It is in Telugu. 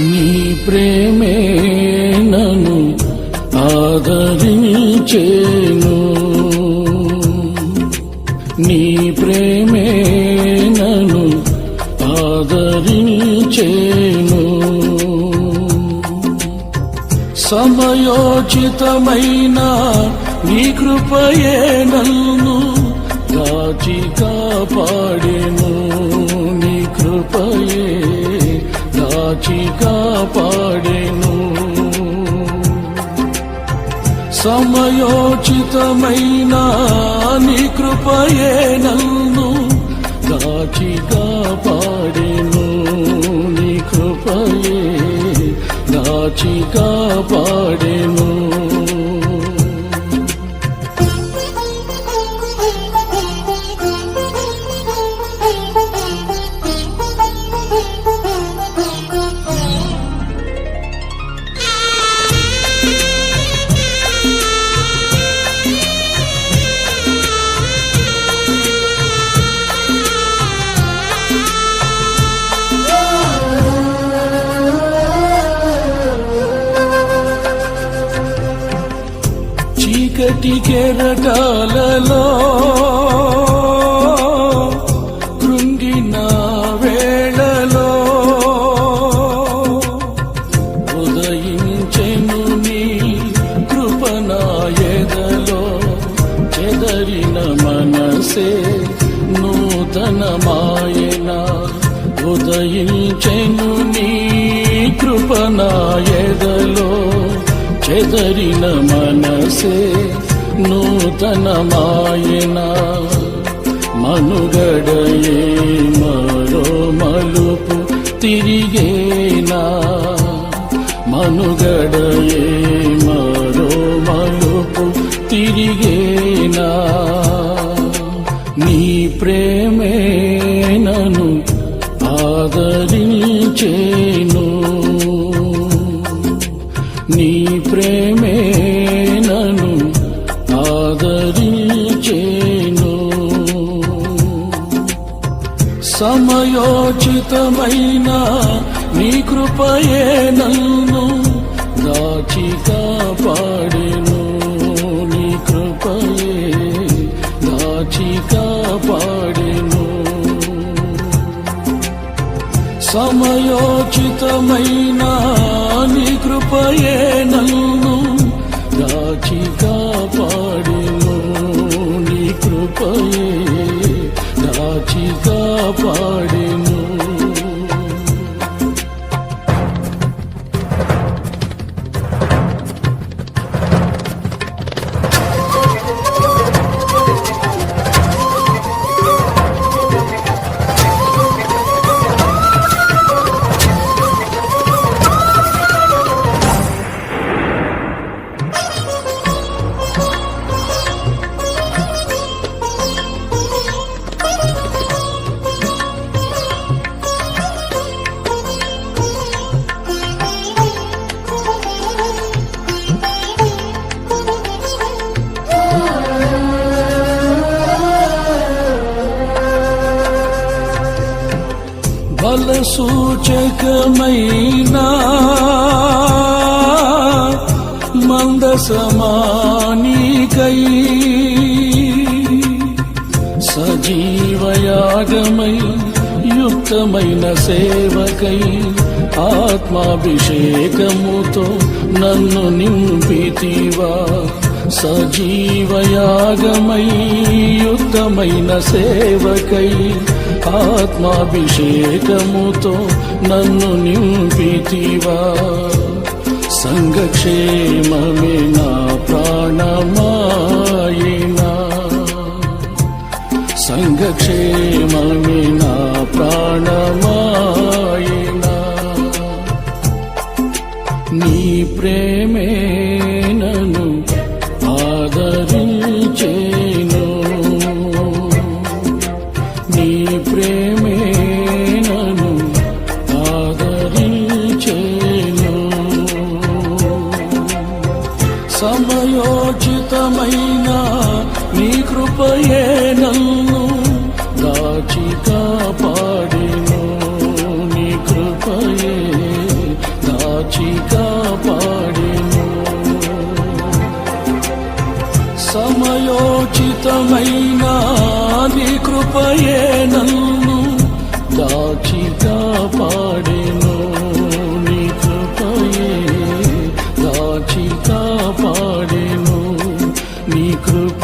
నీ ప్రేమే నన్ను ఆదరించేను, నీ ప్రేమే నన్ను ఆదరించేను. సమయోచితమైన నీ కృపయే నన్ను కాచి కాపాడెను, నీ కృపయే కాచి కాపాడెను. సమయోచితమైన నీ కృపయే నన్ను కాచి కాపాడెను, నీ కృపయే కాచి కాపాడెను. చీకటి కెరటాలలో కృంగిన వేళలో ఉదయించెను నీ కృప నా ఎదలో. చెదరిన మనసే నూతనమాయన, ఉదయించెను నీ కృప నా ఎదలో. చెదరిన మనసే నూతనమాయన, మనుగడయే మరో మలుపు తిరిగేనా, మనుగడయే మరో మలుపు తిరిగేనా. నీ ప్రేమే నన్ను ఆదరించేను, నీ ప్రేమే నన్ను ఆదరించేను. సమయోచితమైన నీ కృపయే నన్ను దాచి కాపాడెను, నీ కృపయే దాచి కాపాడెను. సమయోచితమైన నీ కృపయే నన్ను దాచి కాపాడెను, నీ కృపయే దాచి కాపాడెను. బల సూచకమైన మందసమానికై సజీవయాగమై యుక్తమైన సేవకై ఆత్మాభిషేకముతో నన్ను నింపితివా. సజీవయాగమై యుక్తమైన సేవకై ఆత్మాభిషేకముతో నన్ను నింపితివా. సంఘక్షేమమే నా ప్రాణమాయినా, సంఘక్షేమమే నా ప్రాణమాయినా. నీ ప్రేమే నన్ను ఆదరించేను, నీ ప్రేమే నన్ను ఆదరించేను. సమయోచితమైన నీ కృపయే నన్ను దాచి కాపాడు. క్షణమైన నీ కృపయే నన్ను దాచి కాపాడెను నీ కృపయే దాచి కాపాడెను నీ కృప